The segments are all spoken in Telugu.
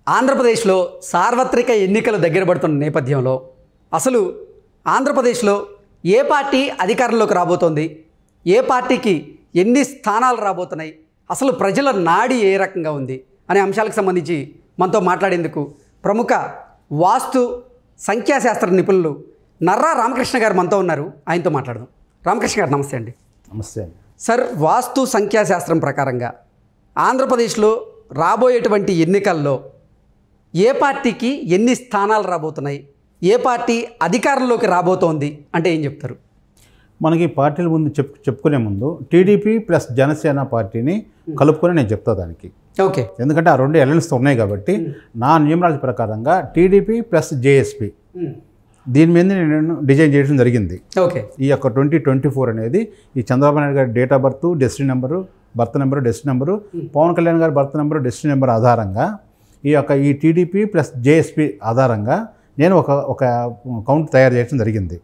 ఆంధ్రప్రదేశ్లో సార్వత్రిక ఎన్నికలు దగ్గర పడుతున్న నేపథ్యంలో అసలు ఆంధ్రప్రదేశ్లో ఏ పార్టీ అధికారంలోకి రాబోతోంది, ఏ పార్టీకి ఎన్ని స్థానాలు రాబోతున్నాయి, అసలు ప్రజల నాడి ఏ రకంగా ఉంది అనే అంశాలకు సంబంధించి మనతో మాట్లాడేందుకు ప్రముఖ వాస్తు సంఖ్యాశాస్త్ర నిపుణులు నర్రా రామకృష్ణ గారు మనతో ఉన్నారు. ఆయనతో మాట్లాడదాం. రామకృష్ణ గారు నమస్తే అండి. నమస్తే అండి. సార్, వాస్తు సంఖ్యాశాస్త్రం ప్రకారంగా ఆంధ్రప్రదేశ్లో రాబోయేటువంటి ఎన్నికల్లో ఏ పార్టీకి ఎన్ని స్థానాలు రాబోతున్నాయి, ఏ పార్టీ అధికారంలోకి రాబోతోంది అంటే ఏం చెప్తారు? మనకి పార్టీల ముందు చెప్పుకునే ముందు టీడీపీ ప్లస్ జనసేన పార్టీని కలుపుకొని నేను చెప్తా దానికి. ఓకే. ఎందుకంటే ఆ రెండు ఎలయన్స్ ఉన్నాయి కాబట్టి నా న్యూమరాలజీ ప్రకారంగా టీడీపీ ప్లస్ జేఎస్పీ దీని మీద నేను డిజైన్ చేయడం జరిగింది. ఓకే. ఈ యొక్క 2024 అనేది ఈ చంద్రబాబు నాయుడు గారి date of birth, destiny number, birth number, destiny number, Pawan Kalyan గారి బర్త్ నెంబరు, డెస్టినీ నెంబర్ ఆధారంగా ఈ టీడీపీ ప్లస్ జేఎస్పీ ఆధారంగా నేను ఒక కౌంట్ తయారు చేయడం జరిగింది,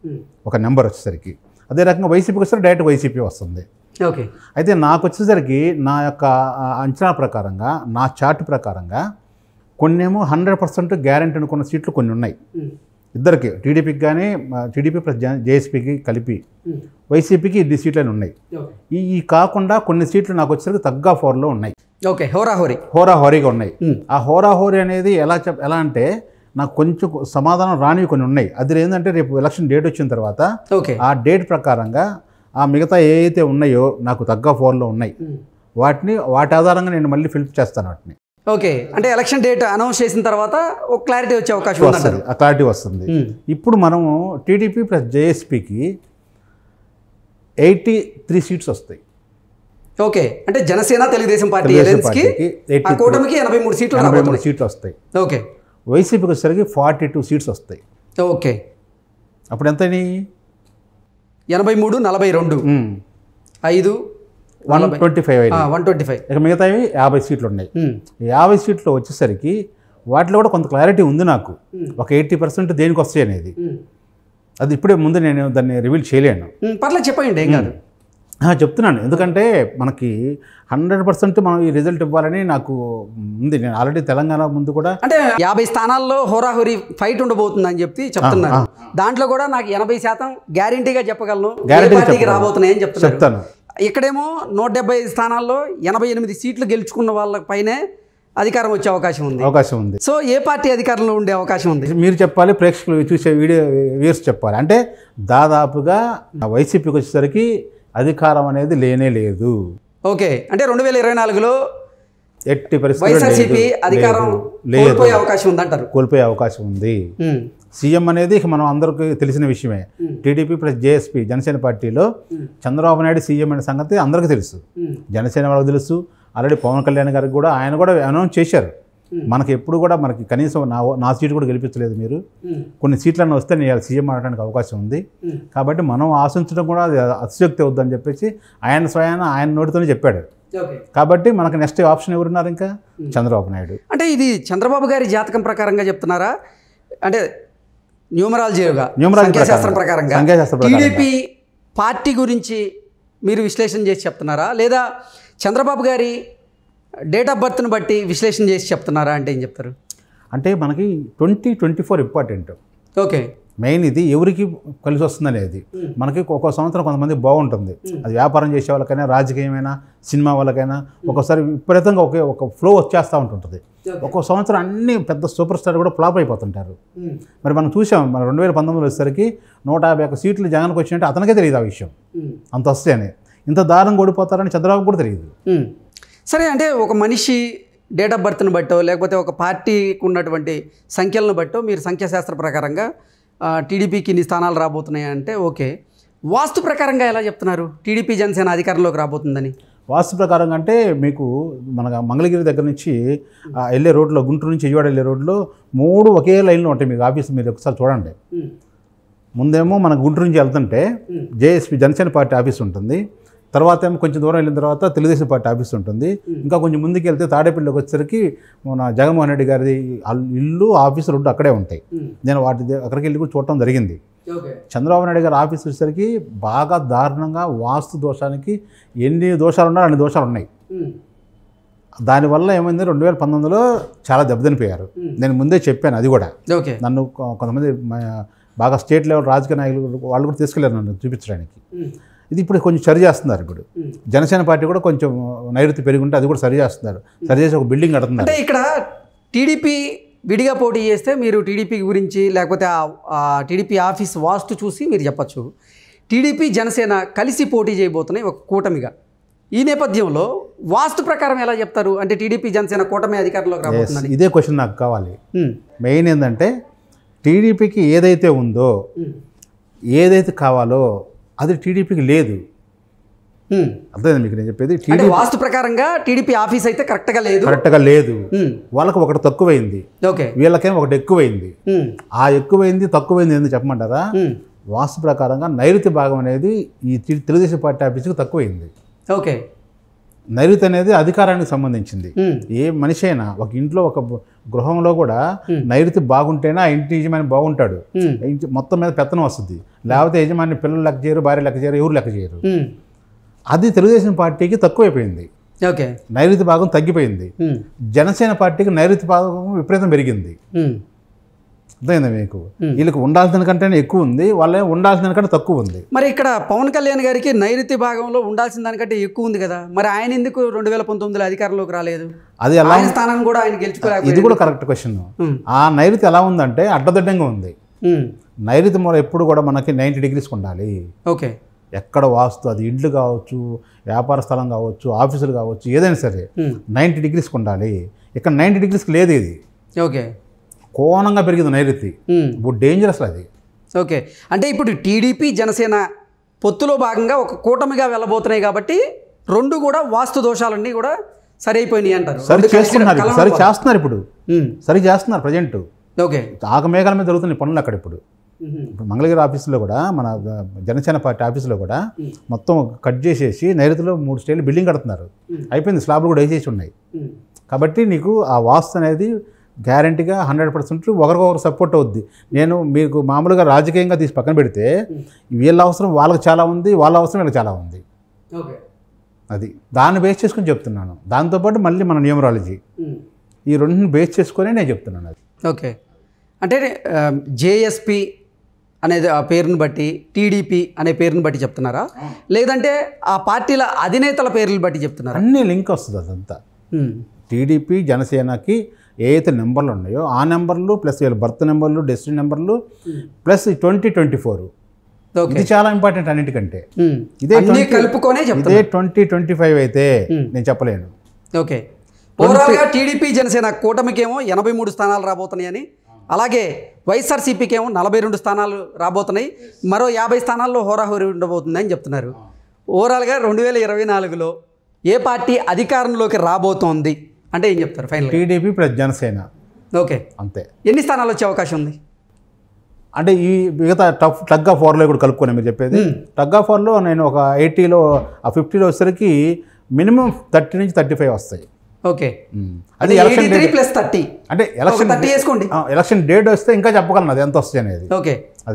ఒక నెంబర్ వచ్చేసరికి. అదే రకంగా వైసీపీకి వచ్చేసరికి డైరెక్ట్ వైసీపీ వస్తుంది. ఓకే. అయితే నాకు వచ్చేసరికి నా యొక్క అంచనా ప్రకారంగా, నా చార్ట్ ప్రకారంగా కొన్నేమో 100% గ్యారెంటీ అనుకున్న సీట్లు కొన్ని ఉన్నాయి ఇద్దరికి, టీడీపీకి కానీ టీడీపీ ప్లస్ జేఎస్పీకి కలిపి, వైసీపీకి 2 సీట్లని ఉన్నాయి. ఈ కాకుండా కొన్ని సీట్లు నాకు వచ్చేసరికి తగ్గా 4లో ఉన్నాయి. ఓకే. హోరాహోరీగా ఉన్నాయి. ఆ హోరాహోరీ అనేది ఎలా అంటే నాకు కొంచెం సమాధానం రానివి కొన్ని ఉన్నాయి. అది ఏంటంటే రేపు ఎలక్షన్ డేట్ వచ్చిన తర్వాత ఆ డేట్ ప్రకారంగా ఆ మిగతా ఏవైతే ఉన్నాయో నాకు తగ్గా 4లో ఉన్నాయి, వాటి ఆధారంగా నేను మళ్ళీ ఫిల్టర్ చేస్తాను వాటిని. ఓకే. అంటే ఎలక్షన్ డేట్ అనౌన్స్ చేసిన తర్వాత ఒక క్లారిటీ వచ్చే అవకాశం వస్తుంది, ఆ క్లారిటీ వస్తుంది. ఇప్పుడు మనము టీడీపీ ప్లస్ జేఎస్పీకి 83 సీట్స్ వస్తాయి. ఓకే. అంటే జనసేన తెలుగుదేశం పార్టీ కూటమికి 83 సీట్లు వస్తాయి. ఓకే. వైసీపీకి వచ్చేసరికి 42 సీట్స్ వస్తాయి. ఓకే. అప్పుడు ఎంత 83, 42, 5, 125. ఇక మిగతావి 50 సీట్లు ఉన్నాయి. 50 సీట్లు వచ్చేసరికి వాటిలో కూడా కొంత క్లారిటీ ఉంది నాకు. ఒక 80% దేనికి వస్తాయి అనేది అది ఇప్పుడే ముందు నేను దాన్ని రివీల్ చేయలేను. పర్లేదు, చెప్పండి, ఏం కాదు. చెప్తున్నాను. ఎందుకంటే మనకి 100% మనం ఈ రిజల్ట్ ఇవ్వాలని నాకు ఉంది. నేను ఆల్రెడీ తెలంగాణ ముందు కూడా అంటే 50 స్థానాల్లో హోరాహోరీ ఫైట్ ఉండబోతుందని చెప్తున్నాను. దాంట్లో కూడా నాకు 80% గ్యారంటీగా చెప్పగలను, రాబోతున్నాయని చెప్తాను. ఇక్కడేమో 175 స్థానాల్లో 88 సీట్లు గెలుచుకున్న వాళ్ళపైనే అధికారం వచ్చే అవకాశం ఉంది. సో ఏ పార్టీ అధికారంలో ఉండే అవకాశం ఉంది? మీరు చెప్పాలి, ప్రేక్షకులు చూసే వీడియో వ్యూవర్స్ చెప్పాలి. అంటే దాదాపుగా వైసీపీకి వచ్చేసరికి అధికారం అనేది లేనే లేదు. ఓకే. అంటే 2024లో ఎట్టి పరిస్థితుల్లో అధికారం కోల్పోయే అవకాశం ఉందంటారు? కోల్పోయే అవకాశం ఉంది. సీఎం అనేది మనం అందరికీ తెలిసిన విషయమే. టీడీపీ ప్లస్ జేఎస్పీ జనసేన పార్టీలో చంద్రబాబు నాయుడు సీఎం అనే సంగతి అందరికీ తెలుసు, జనసేన వాళ్ళకి తెలుసు. ఆల్రెడీ పవన్ కళ్యాణ్ గారికి కూడా ఆయన కూడా అనౌన్స్ చేశారు, మనకి ఎప్పుడు కూడా మనకి కనీసం నా సీటు కూడా గెలిపించలేదు మీరు, కొన్ని సీట్లను వస్తే నేను సీఎం అనడానికి అవకాశం ఉంది, కాబట్టి మనం ఆశించడం కూడా అది అతిశక్తి అవుద్దని చెప్పేసి ఆయన నోటితోనే చెప్పాడు. కాబట్టి మనకు నెక్స్ట్ ఆప్షన్ ఎవరున్నారు? ఇంకా చంద్రబాబు నాయుడు. అంటే ఇది చంద్రబాబు గారి జాతకం ప్రకారంగా చెప్తున్నారా? అంటే న్యూమరాలజీగా, సంఖ్యాశాస్త్రం ప్రకారంగా టీడీపీ పార్టీ గురించి మీరు విశ్లేషణ చేసి చెప్తున్నారా, లేదా చంద్రబాబు గారి డేట్ ఆఫ్ బర్త్ను బట్టి విశ్లేషణ చేసి చెప్తున్నారా అంటే ఏం చెప్తారు? అంటే మనకి 2024 ఇంపార్టెంట్. ఓకే. మెయిన్ ఇది ఎవరికి కలిసి వస్తుందనేది. మనకి ఒక్కో సంవత్సరం కొంతమంది బాగుంటుంది, అది వ్యాపారం చేసే వాళ్ళకైనా, రాజకీయమైనా, సినిమా వాళ్ళకైనా ఒక్కోసారి విపరీతంగా ఒక ఫ్లో వచ్చేస్తూ ఉంటుంటుంది. ఒక్కో సంవత్సరం అన్ని పెద్ద సూపర్ స్టార్ కూడా ఫ్లాప్ అయిపోతుంటారు. మరి మనం చూసాం, మన 2019 వచ్చేసరికి 151 సీట్లు జగన్కి వచ్చినట్టు అతనికే తెలియదు ఆ విషయం, అంత వస్తాయని. ఇంత దారుణంగా ఓడిపోతారని చంద్రబాబు కూడా తెలియదు. సరే, అంటే ఒక మనిషి డేట్ ఆఫ్ బర్త్ను బట్టో లేకపోతే ఒక పార్టీకి ఉన్నటువంటి సంఖ్యలను బట్టో మీరు సంఖ్యాశాస్త్ర ప్రకారంగా టీడీపీకి ఇన్ని స్థానాలు రాబోతున్నాయి అంటే ఓకే. వాస్తు ప్రకారంగా ఎలా చెప్తున్నారు టీడీపీ జనసేన అధికారంలోకి రాబోతుందని? వాస్తు ప్రకారంగా అంటే మీకు మన మంగళగిరి దగ్గర నుంచి వెళ్ళే రోడ్లో, గుంటూరు నుంచి విజయవాడ వెళ్ళే రోడ్లో 3 ఒకే లైన్లో ఉంటాయి. మీకు ఆఫీస్ మీరు ఒకసారి చూడండి. ముందేమో మన గుంటూరు నుంచి వెళ్తుంటే జేఎస్పీ జనసేన పార్టీ ఆఫీస్ ఉంటుంది, తర్వాత ఏమో కొంచెం దూరం వెళ్ళిన తర్వాత తెలుగుదేశం పార్టీ ఆఫీస్ ఉంటుంది, ఇంకా కొంచెం ముందుకు వెళ్తే తాడేపల్లికి వచ్చేసరికి మన జగన్మోహన్ రెడ్డి గారి ఇల్లు, ఆఫీసు రెండు అక్కడే ఉంటాయి. నేను అక్కడికి వెళ్ళి కూడా చూడటం జరిగింది. చంద్రబాబు నాయుడు గారి ఆఫీస్ వచ్చేసరికి బాగా దారుణంగా వాస్తు దోషానికి ఎన్ని దోషాలు ఉన్నాయో అన్ని దోషాలు ఉన్నాయి. దానివల్ల ఏమైంది 2019లో చాలా దెబ్బతినిపోయారు. నేను ముందే చెప్పాను అది కూడా. ఓకే. నన్ను కొంతమంది బాగా స్టేట్ లెవెల్ రాజకీయ నాయకులు వాళ్ళు కూడా తీసుకెళ్ళారు నన్ను చూపించడానికి. ఇది ఇప్పుడు కొంచెం సరి చేస్తున్నారు. ఇప్పుడు జనసేన పార్టీ కూడా కొంచెం నైరుతి పెరిగి ఉంటే అది కూడా సరి చేస్తున్నారు. సరి చేసి ఒక బిల్డింగ్ కడుతున్నారు. అంటే ఇక్కడ టీడీపీ విడిగా పోటీ చేస్తే మీరు టీడీపీ గురించి లేకపోతే ఆ టీడీపీ ఆఫీస్ వాస్తు చూసి మీరు చెప్పచ్చు. టీడీపీ జనసేన కలిసి పోటీ చేయబోతున్నాయి ఒక కూటమిగా. ఈ నేపథ్యంలో వాస్తు ప్రకారం ఎలా చెప్తారు? అంటే టీడీపీ జనసేన కూటమి అధికారంలోకి రాబోతుందని. ఇదే క్వశ్చన్ నాకు కావాలి. మెయిన్ ఏంటంటే టీడీపీకి ఏదైతే ఉందో, ఏదైతే కావాలో అది టీడీపీకి లేదు. అర్థమైంది మీకు నేను చెప్పేది? టీడీపీ వాస్తు ప్రకారంగా టీడీపీ ఆఫీస్ అయితే కరెక్ట్గా లేదు. వాళ్ళకి ఒకటి తక్కువైంది, వీళ్ళకేమో ఒకటి ఎక్కువైంది. ఆ ఎక్కువైంది తక్కువైంది ఎందుకు చెప్పమంటారా? వాస్తు ప్రకారంగా నైరుతి భాగం అనేది ఈ తెలుగుదేశం పార్టీ ఆఫీస్కి తక్కువైంది. ఓకే. నైరుతి అనేది అధికారానికి సంబంధించింది. ఏ మనిషి అయినా ఒక ఇంట్లో ఒక గృహంలో కూడా నైరుతి బాగుంటేనే ఆ ఇంటి యజమాని బాగుంటాడు. మొత్తం మీద పెత్తనం వస్తుంది. లేకపోతే యజమాని పిల్లలు లెక్క చేయరు, భార్య లెక్క చేయరు, ఎవరు లెక్క చేయరు. అది తెలుగుదేశం పార్టీకి తక్కువైపోయింది. ఓకే. నైరుతి భాగం తగ్గిపోయింది. జనసేన పార్టీకి నైరుతి భాగం విపరీతం పెరిగింది. అర్థమైందా మీకు? వీళ్ళకి ఉండాల్సిన కంటే ఎక్కువ ఉంది, వాళ్ళే ఉండాల్సిన దానికంటే తక్కువ ఉంది. మరి ఇక్కడ పవన్ కళ్యాణ్ గారికి నైరుతి భాగంలో ఉండాల్సిన దానికంటే ఎక్కువ ఉంది కదా, మరి ఆయన ఎందుకు 2019లో అధికారంలోకి రాలేదు? అది ఎలా స్థానాన్ని కూడా ఆయన గెలుచుకోలేదు. ఇది కూడా కరెక్ట్ క్వశ్చన్. ఆ నైరుతి ఎలా ఉందంటే అడ్డదిడ్డంగా ఉంది. నైరుతి మూల ఎప్పుడు కూడా మనకి 90 degrees ఉండాలి. ఓకే. ఎక్కడ వాస్తు, అది ఇండ్లు కావచ్చు, వ్యాపార స్థలం కావచ్చు, ఆఫీసులు కావచ్చు, ఏదైనా సరే 90 degrees ఉండాలి. ఇక్కడ 90 degrees లేదు. ఇది ఓకే, కోణంగా పెరిగింది నైరుతి. ఇప్పుడు డేంజరస్ అది. ఓకే. అంటే ఇప్పుడు టీడీపీ జనసేన పొత్తులో భాగంగా ఒక కూటమిగా వెళ్ళబోతున్నాయి కాబట్టి రెండు కూడా వాస్తు దోషాలన్నీ కూడా సరి అయిపోయినాయి అంటారు. సరి చేస్తున్నారు ఇప్పుడు. సరి చేస్తున్నారు ప్రజెంట్. ఓకే. ఆగమేఘాల మీద జరుగుతున్నాయి పనులు అక్కడ. ఇప్పుడు మంగళగిరి ఆఫీసులో కూడా, మన జనసేన పార్టీ ఆఫీసులో కూడా మొత్తం కట్ చేసేసి నైరుతిలో 3 స్టేర్లు బిల్డింగ్ కడుతున్నారు. అయిపోయింది. స్లాబ్లు కూడా వేసేసి ఉన్నాయి. కాబట్టి నీకు ఆ వాస్తు అనేది గ్యారంటీగా 100% ఒకరికొకరు సపోర్ట్ అవుద్ది. నేను మీకు మామూలుగా రాజకీయంగా తీసి పక్కన పెడితే వీళ్ళ అవసరం వాళ్ళకి చాలా ఉంది, వాళ్ళ అవసరం వీళ్ళకి చాలా ఉంది. అది దాన్ని బేస్ చేసుకుని చెప్తున్నాను. దాంతోపాటు మళ్ళీ మన న్యూమరాలజీ, ఈ రెండింటిని బేస్ చేసుకొని నేను చెప్తున్నాను అది. ఓకే. అంటే జేఎస్పీ అనేది ఆ పేరుని బట్టి, టీడీపీ అనే పేరుని బట్టి చెప్తున్నారా, లేదంటే ఆ పార్టీల అధినేతల పేర్లను బట్టి చెప్తున్నారా? అన్నీ లింక్ వస్తుంది అదంతా. టీడీపీ జనసేనకి ఏ అయితే నెంబర్లు ఉన్నాయో ఆ నెంబర్లు ప్లస్ వీళ్ళ బర్త్ నెంబర్లు, డెస్టినీ నెంబర్లు ప్లస్ 2024 ఇది చాలా ఇంపార్టెంట్ అన్నిటికంటే. ఇదే కలుపుకొనే ఇదే 2025 అయితే నేను చెప్పలేను. ఓకే. ఓవరాల్గా టీడీపీ జనసేన కూటమికేమో 83 స్థానాలు రాబోతున్నాయని, అలాగే వైఎస్ఆర్సీపీకి ఏమో 42 స్థానాలు రాబోతున్నాయి, మరో 50 స్థానాల్లో హోరాహోరీ ఉండబోతుందని చెప్తున్నారు. ఓవరాల్గా 2024లో ఏ పార్టీ అధికారంలోకి రాబోతోంది అంటే ఏం చెప్తారు final? TDP plus Janasena. Okay, అంతే. ఎన్ని స్థానాలు వచ్చే అవకాశం ఉంది? అంటే ఈ మిగతా టగ్ ఆఫ్ వార్లో కూడా కలుపుకొని మీరు చెప్పేది. టగ్ ఆఫ్ వార్లో నేను ఒక 80లో, ఆ 50లో వచ్చేసరికి మినిమం 30 నుంచి 35 వస్తాయి. ఓకే. అది ఎలక్షన్ డేట్ ప్లస్ 30 అంటే చేసుకోండి. ఎలక్షన్ డేట్ వస్తే ఇంకా చెప్పగలను అది ఎంత వస్తాయి అనేది. ఓకే.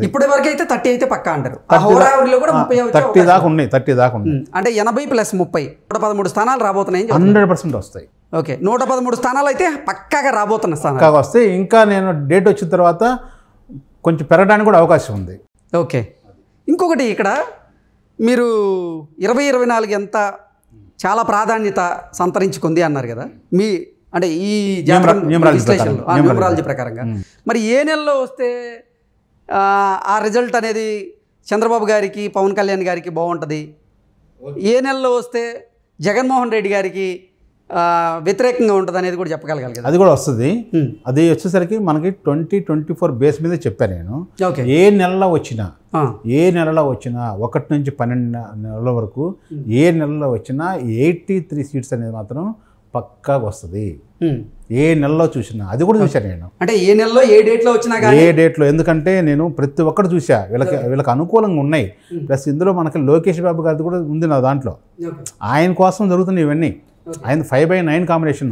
ఇప్పటి వరకు అయితే 30 అయితే పక్కా అంటారు. 30 దాకా ఉన్నాయి. 30 దాకా ఉన్నాయి. అంటే 80 + 30 113 స్థానాలు రాబోతున్నాయి. 100% వస్తాయి. ఓకే. 113 స్థానాలు అయితే పక్కాగా రాబోతున్న స్థానాలు పక్కాగా వస్తాయి. ఇంకా నేను డేట్ వచ్చిన తర్వాత కొంచెం పెరగడానికి కూడా అవకాశం ఉంది. ఓకే. ఇంకొకటి ఇక్కడ మీరు 2024 ఎంత చాలా ప్రాధాన్యత సంతరించుకుంది అన్నారు కదా, మీ అంటే ఈ న్యూమరాలజీ ప్రకారంగా. మరి ఏ నెలలో వస్తే ఆ రిజల్ట్ అనేది చంద్రబాబు గారికి, పవన్ కళ్యాణ్ గారికి బాగుంటుంది? ఏ నెలలో వస్తే జగన్మోహన్ రెడ్డి గారికి వ్యతిరేకంగా ఉంటుంది అనేది కూడా చెప్పగలగాలి కదా? అది కూడా వస్తుంది. అది వచ్చేసరికి మనకి 2024 బేస్ మీద చెప్పాను నేను. ఏ నెలలో వచ్చినా 1 నుంచి 12 నెలల వరకు ఏ నెలలో వచ్చినా 83 సీట్స్ అనేది మాత్రం పక్కాగా వస్తుంది. ఏ నెలలో చూసినా అది కూడా చూశాను నేను. అంటే ఏ నెలలో ఏ డేట్లో వచ్చినా ఏ డేట్లో, ఎందుకంటే నేను ప్రతి ఒక్కటి చూసా. వీళ్ళకి అనుకూలంగా ఉన్నాయి. ప్లస్ ఇందులో మనకి లోకేష్ బాబు గారిది కూడా ఉంది నా దాంట్లో. ఆయన కోసం జరుగుతున్నాయి ఇవన్నీ. ఆయన 5/9 కాంబినేషన్,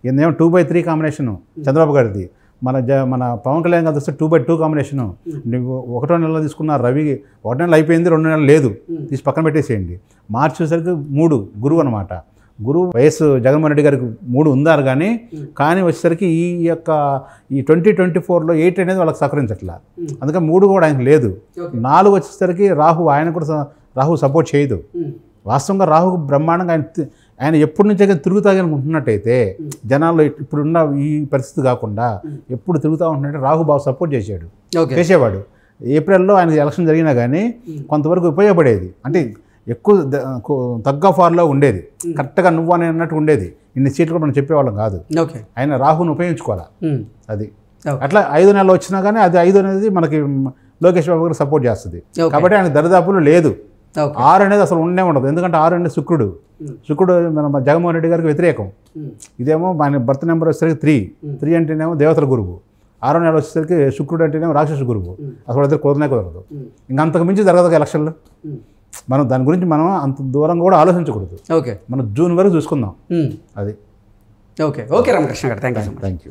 ఇదేమో 2/3 కాంబినేషను చంద్రబాబు గారిది. మన పవన్ కళ్యాణ్ గారు వస్తే 2/2 కాంబినేషను. నువ్వు 1వ నెలలో తీసుకున్న రవి 1 నెల అయిపోయింది, 2 నెలలు లేదు, తీసి పక్కన పెట్టేసేయండి. మార్చి వచ్చేసరికి 3 గురువు అనమాట. గురువు వయస్సు జగన్మోహన్ రెడ్డి గారికి 3 ఉందారు కానీ వచ్చేసరికి ఈ 2024లో 8 అనేది వాళ్ళకి సహకరించట్లా. అందుకని 3 కూడా ఆయనకు లేదు. 4 వచ్చేసరికి రాహు సపోర్ట్ చేయదు. వాస్తవంగా రాహుకు బ్రహ్మాండంగా ఆయన ఎప్పటి నుంచే తిరుగుతాగనుకుంటున్నట్టయితే జనాల్లో ఇప్పుడున్న ఈ పరిస్థితి కాకుండా ఎప్పుడు తిరుగుతూ ఉంటున్నట్టే రాహు బాగా సపోర్ట్ చేసేవాడు. ఏప్రిల్లో ఆయన ఎలక్షన్ జరిగినా కానీ కొంతవరకు ఉపయోగపడేది. అంటే ఎక్కువ తగ్గ ఫార్లో ఉండేది. కరెక్ట్గా నువ్వు అని అన్నట్టు ఉండేది. ఇన్ని సీట్లు కూడా మనం చెప్పేవాళ్ళం కాదు. ఆయన రాహుని ఉపయోగించుకోవాలి. అది అట్లా 5 నెలలు వచ్చినా కానీ అది 5 అనేది మనకి లోకేష్ బాబు గారు సపోర్ట్ చేస్తుంది. కాబట్టి ఆయన దరిదాపులు లేదు. 6 అనేది అసలు ఉండదు. ఎందుకంటే 6 అనేది శుక్రుడు మన జగన్మోహన్ రెడ్డి గారికి వ్యతిరేకం. ఇదేమో ఆయన బర్త్ నెంబర్ వచ్చేసరికి 3 అంటేనేమో దేవతల గురువు, 6వ నెల వచ్చేసరికి శుక్రుడు అంటేనేమో రాక్షస గురువు. అసలు ఇద్దరు కుదరదు. ఇంకంతకు మించి జరగదు ఎలక్షన్లు. మనం దాని గురించి మనం అంత దూరం కూడా ఆలోచించకూడదు. మనం జూన్ వరకు చూసుకుందాం. అది ఓకే రామకృష్ణ గారు, థ్యాంక్ యూ.